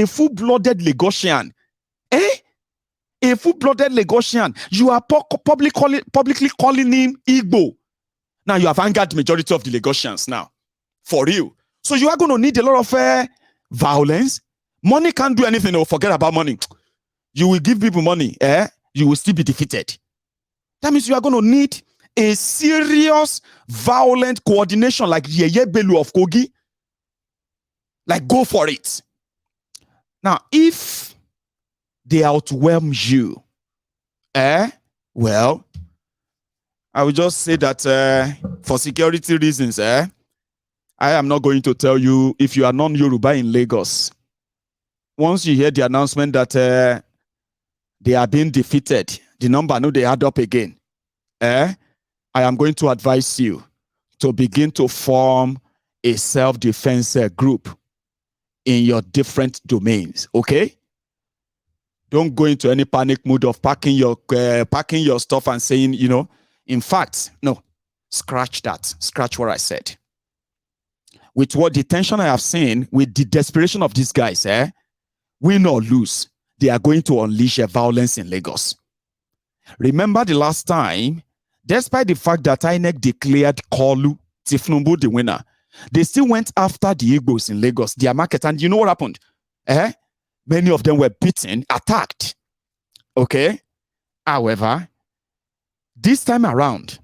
full-blooded Lagosian. A full-blooded Lagosian. You are publicly calling him Igbo. Now you have angered the majority of the Lagosians now. For real. So you are going to need a lot of violence. Money can't do anything. Oh, forget about money. You will give people money, you will still be defeated. That means you are going to need a serious, violent coordination like Yeye Bello of Kogi. Like, go for it. Now, if they outwhelm you, well, I will just say that for security reasons, I am not going to tell you if you are non-Yoruba in Lagos. Once you hear the announcement that they are being defeated, the number, no, they add up again. I am going to advise you to begin to form a self-defense group in your different domains, okay? Don't go into any panic mood of packing your stuff and saying, you know, in fact, no, scratch that. Scratch what I said. With what the tension I have seen, with the desperation of these guys, win or lose, they are going to unleash a violence in Lagos. Remember the last time, despite the fact that INEC declared Kolu Tinubu the winner, they still went after the Igbos in Lagos, their market, and you know what happened? Many of them were beaten, attacked. Okay? However, this time around,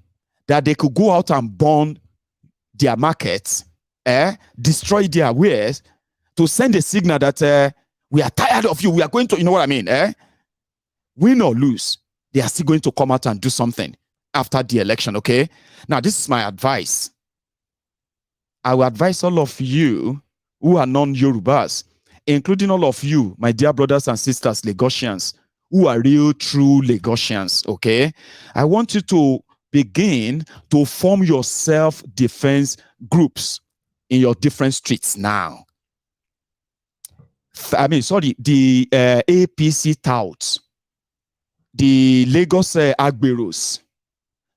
that they could go out and burn their markets, destroy their wares, to send a signal that we are tired of you. We are going to, you know what I mean? Win or lose, they are still going to come out and do something after the election, okay? Now, this is my advice. I will advise all of you who are non-Yorubas, including all of you, my dear brothers and sisters, Lagosians, who are real, true Lagosians, okay? I want you to begin to form your self-defense groups in your different streets now. The APC touts, the Lagos Agberos,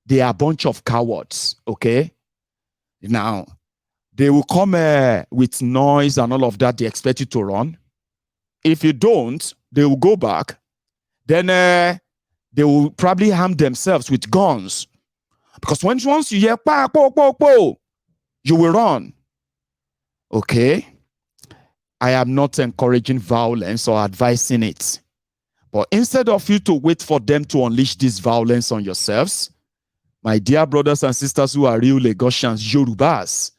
they are a bunch of cowards, okay? Now, they will come with noise and all of that. They expect you to run. If you don't, they will go back. Then they will probably harm themselves with guns. Because once you hear, pa, po, po, po, you will run. Okay? I am not encouraging violence or advising it. But instead of you to wait for them to unleash this violence on yourselves, my dear brothers and sisters who are real Lagosians, Yorubas,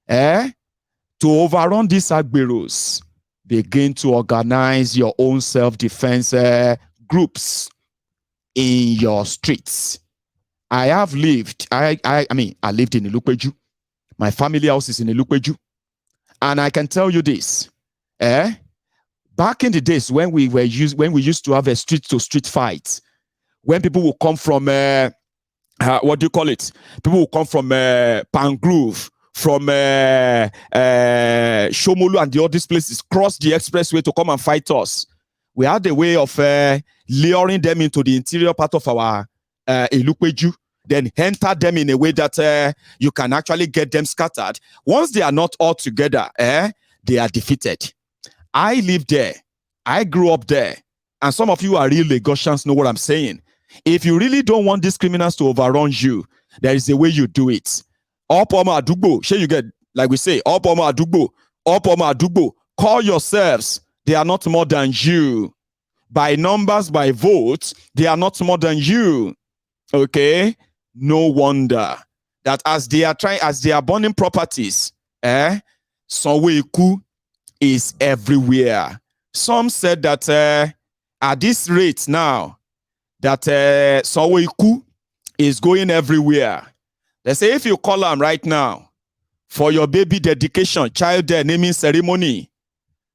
to overrun these Agberos, begin to organize your own self-defense groups in your streets. I have lived, I lived in Ilupeju. My family house is in Ilupeju. And I can tell you this, back in the days when we used to have a street-to-street fight, when people will come from, what do you call it? People will come from Pangrove, from Shomolu and the other places, cross the expressway to come and fight us. We had a way of luring them into the interior part of our Ilupeju, then enter them in a way that you can actually get them scattered. Once they are not all together, they are defeated. I live there. I grew up there. And some of you are real Lagosians, know what I'm saying. If you really don't want these criminals to overrun you, there is a way you do it. Opomo Adugbo, shey you get, like we say, Opomo Adugbo, Opomo Adugbo, call yourselves. They are not more than you. By numbers, by votes, they are not more than you. Okay? No wonder that as they are burning properties, Sanwo-Iku is everywhere. Some said that at this rate now, that Sanwo-Iku is going everywhere. They say if you call them right now for your baby dedication, child naming ceremony,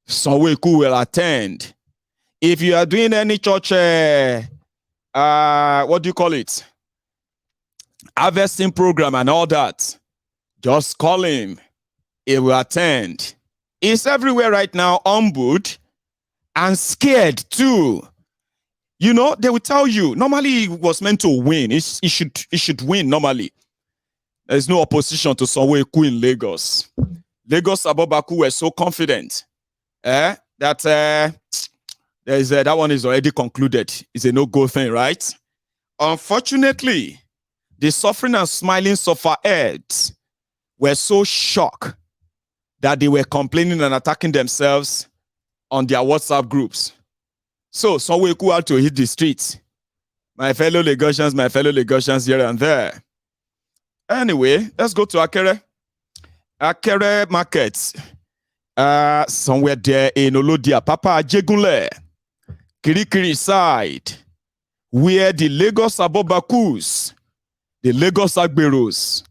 Sanwo-Iku will attend. If you are doing any church, what do you call it? Harvesting program and all that, just call him. He will attend. He's everywhere right now, humbled and scared too. You know, they will tell you, normally he was meant to win. He should win normally. There's no opposition to Sanwo-Iku in Lagos. Lagos Abobaku were so confident that that one is already concluded. It's a no-go thing, right? Unfortunately, the suffering and smiling sufferers were so shocked that they were complaining and attacking themselves on their WhatsApp groups. So Sanwo-Iku had to hit the streets. My fellow Lagosians here and there. Anyway, let's go to Akere. Akere Market. Somewhere there in Olodia, Papa Ajegunle, Kirikiri side, where the Lagos Abobakus, the Lagos Agberos,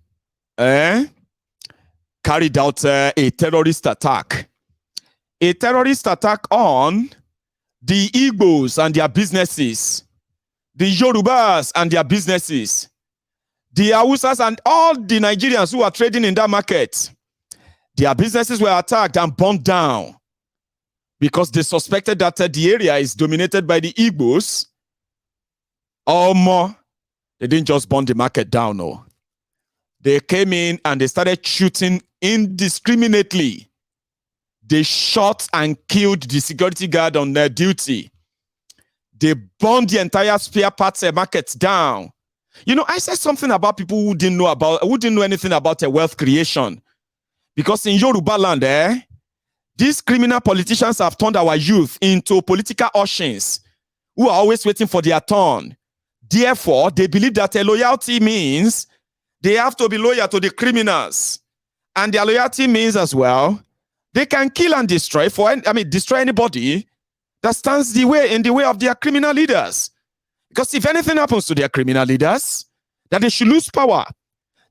carried out a terrorist attack. A terrorist attack on the Igbos and their businesses, the Yorubas and their businesses, the Hausas and all the Nigerians who are trading in that market. Their businesses were attacked and burned down because they suspected that the area is dominated by the Igbos. Or more, they didn't just burn the market down, no. They came in and they started shooting indiscriminately. They shot and killed the security guard on their duty. They burned the entire spare parts market down. You know, I said something about people who didn't know anything about wealth creation. Because in Yoruba land, these criminal politicians have turned our youth into political ushers who are always waiting for their turn. Therefore, they believe that loyalty means they have to be loyal to the criminals. And their loyalty means as well, they can kill and destroy destroy anybody that stands in the way of their criminal leaders. Because if anything happens to their criminal leaders, that they should lose power,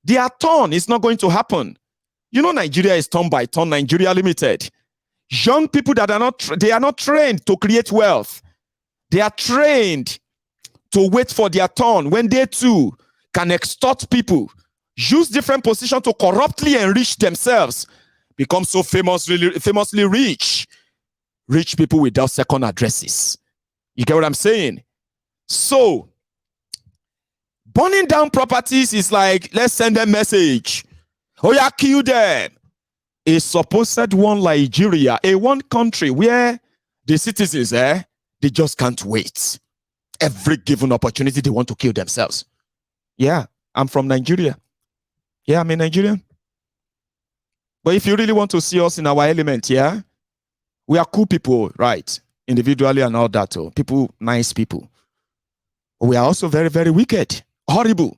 their turn is not going to happen. You know, Nigeria is turn by turn, Nigeria Limited. Young people that they are not trained to create wealth. They are trained to wait for their turn when they too can extort people, use different positions to corruptly enrich themselves, become so famously rich. Rich people without second addresses. You get what I'm saying? So, burning down properties is like, let's send a message. Oh yeah, kill them. A supposed one Nigeria, one country where the citizens, they just can't wait. every given opportunity, they want to kill themselves. Yeah, I'm from Nigeria. Yeah, I'm a Nigerian. But if you really want to see us in our element, yeah, we are cool people, right? Individually and all that. Oh. People, nice people. We are also very, very wicked, horrible.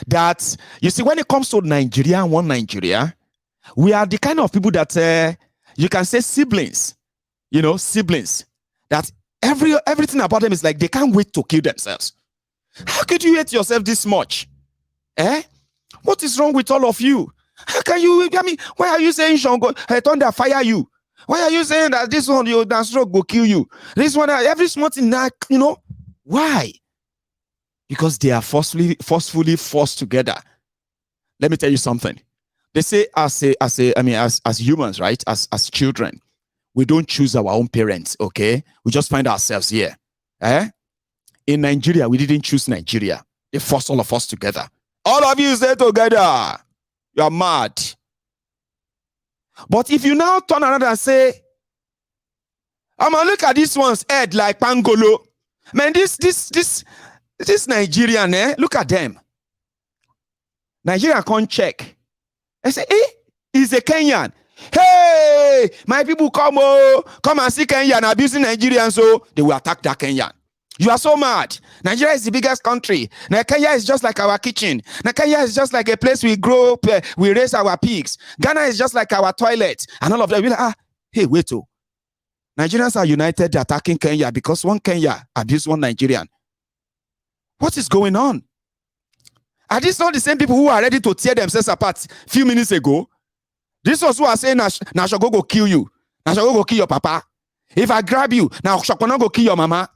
That, you see, when it comes to Nigeria and one Nigeria, we are the kind of people that you can say siblings, you know, siblings. That everything about them is like they can't wait to kill themselves. How could you hate yourself this much? What is wrong with all of you? How can you, I mean, why are you saying Shango, thunder fire you? Why are you saying that this one, your dance stroke will kill you? This one, every small thing, you know, why? Because they are forcefully forced together. Let me tell you something. They say as humans, right? As children, we don't choose our own parents, okay? We just find ourselves here. In Nigeria, we didn't choose Nigeria. They forced all of us together. All of you stay together. You are mad. But if you now turn around and say, I'm gonna look at this one's head like Pangolo. Man, this Nigerian, look at them. Nigerian can't check. I say, he's a Kenyan. Hey, my people come and see Kenyan abusing Nigerians, so they will attack that Kenyan. You are so mad. Nigeria is the biggest country. Now Kenya is just like our kitchen. Now Kenya is just like a place we grow up, we raise our pigs. Ghana is just like our toilet. And all of that. We're like, hey, wait. Nigerians are united attacking Kenya because one Kenya abused one Nigerian. What is going on? Are these not the same people who are ready to tear themselves apart a few minutes ago? This was who are saying, now shall go kill you. Now shall go kill your papa. If I grab you, now shall go kill your mama.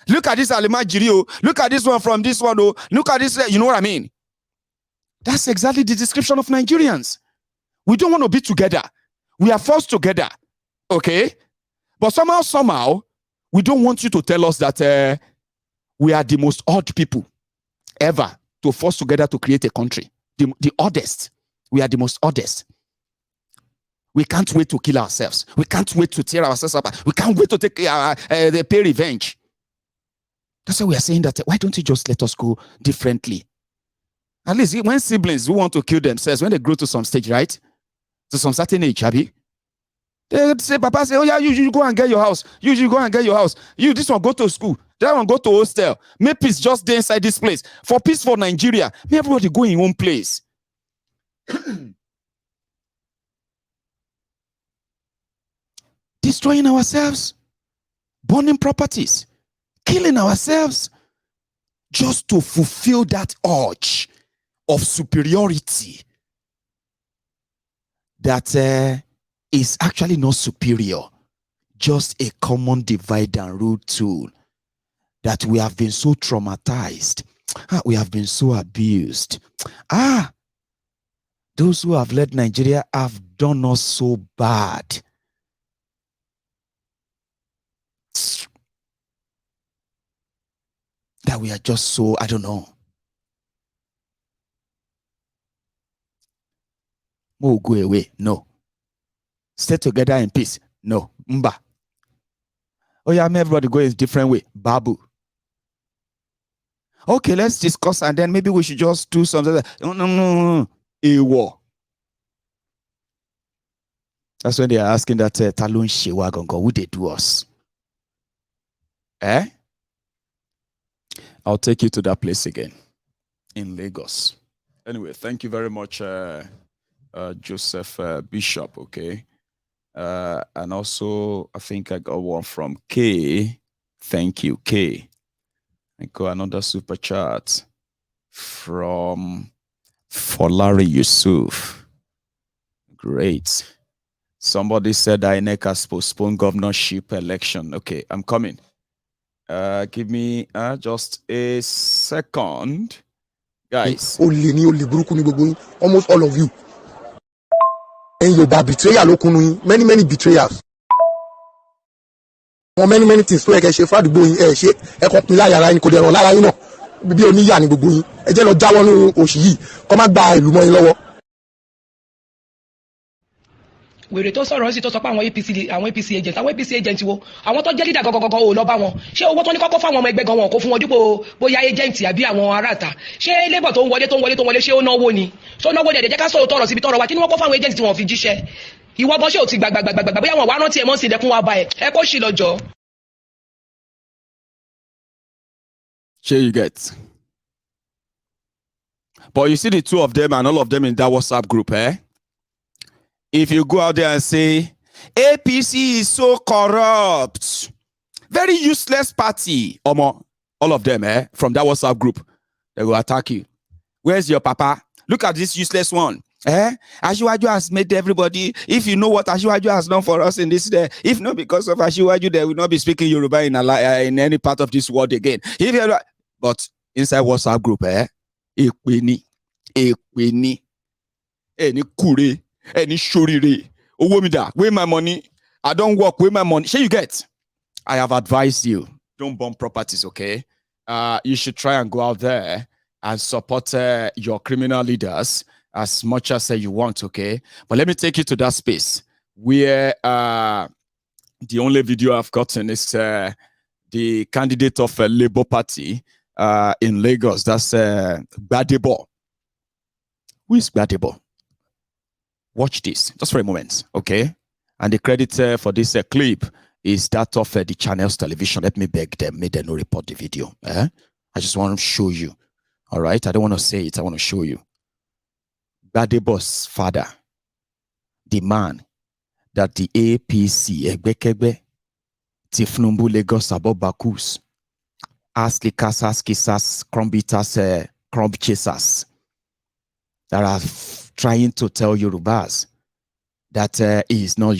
Look at this Alimajiri. Look at this one from this one. Look at this. You know what I mean? That's exactly the description of Nigerians. We don't want to be together. We are forced together. Okay? But somehow, we don't want you to tell us that we are the most odd people ever to force together to create a country. The oddest. We are the most oddest. We can't wait to kill ourselves. We can't wait to tear ourselves apart. We can't wait to take pay revenge. That's why we are saying that, why don't you just let us go differently? At least when siblings who want to kill themselves, when they grow to some stage, right? To some certain age, Abby, they say, Papa say, oh yeah, you go and get your house. You go and get your house. You, this one go to school. That one go to hostel. May peace just stay inside this place. For peace for Nigeria, may everybody go in one place. Destroying ourselves, burning properties, killing ourselves, just to fulfill that urge of superiority that is actually not superior, just a common divide and rule tool that we have been so traumatized, we have been so abused. Those who have led Nigeria have done us so bad. That we are just so, I don't know. We'll go away. No. Stay together in peace. No. Mba. Oh yeah, everybody go a different way. Babu. Okay, let's discuss and then maybe we should just do something. No. A war. That's when they are asking that Talon Shewa Gongo, would they do us? I'll take you to that place again in Lagos. Anyway, thank you very much, Joseph Bishop. Okay. And also, I think I got one from K. Thank you, K. I got another super chat from Folari Yusuf. Great. Somebody said INEC has postponed governorship election. Okay, I'm coming. Give me just a second. Guys. Almost all of you. And your betrayal, many betrayals. Many things. So I can share for the boy. Share. I come lara in kodero lara ino. Bibi oniya ni gbogbo yin. Ẹ jẹ́ lọ jáwọ́ nínú òṣì yìí. Kó má gba ìlú mọ́ yín lọ́wọ́. wèrè tó sọ̀rọ̀ sí tó sọ pé àwọn APC agent wo àwọn tó jẹ́ leader gọ́gọ́gọ́ ò lọ bá wọn ṣé owó tó ní kọ́kọ́ fáwọn ọmọ ẹgbẹ́ gan wọn kò fún wọn dípò bóyá agent àbí àwọn aráàta ṣé labour tó ń wọlé ṣé ó náwó ni ṣó náwó dẹ̀ jẹ́ ká sọ̀rọ̀ tọrọ síbi tọrọ wa kí ni wọ́n kọ́ fáwọn agent tí wọ́n fi jíṣẹ́ ìwọ gan ṣé ò ti gbàgbàgbàgbà bóyá wọn wá rántí ẹ̀ mọ́ sí ilẹ̀kùn wa bá ẹ kó ṣì lọ́jọ́. Sure you get. But you see the two of them and all of them in that WhatsApp group, eh? If you go out there and say, APC is so corrupt, very useless party, all of them, from that WhatsApp group, they will attack you. Where's your papa? Look at this useless one. Ajegunle has made everybody, if you know what Ajegunle has done for us in this day, if not because of Ajegunle, they will not be speaking Yoruba in any part of this world again. But inside WhatsApp group, ekweni, any kure, any shorire, owomida, where my money, I don't work, where my money, shall you get? I have advised you, don't bomb properties, okay? You should try and go out there and support your criminal leaders as much as you want, okay? But let me take you to that space where the only video I've gotten is the candidate of a Labour Party in Lagos. That's Gbadebo. Who is Gbadebo? Watch this, just for a moment, okay? And the credit for this clip is that of the channel's television. Let me beg them, may they not report the video. I just want to show you, all right? I don't want to say it, I want to show you. Gbadebo's father, the man that the APC, Egbekegbe, Tinubu Lagos Abobakus, Aslikas, Kisas, Crumbitas, Crumb Chasers, that are trying to tell Yorubas that he is not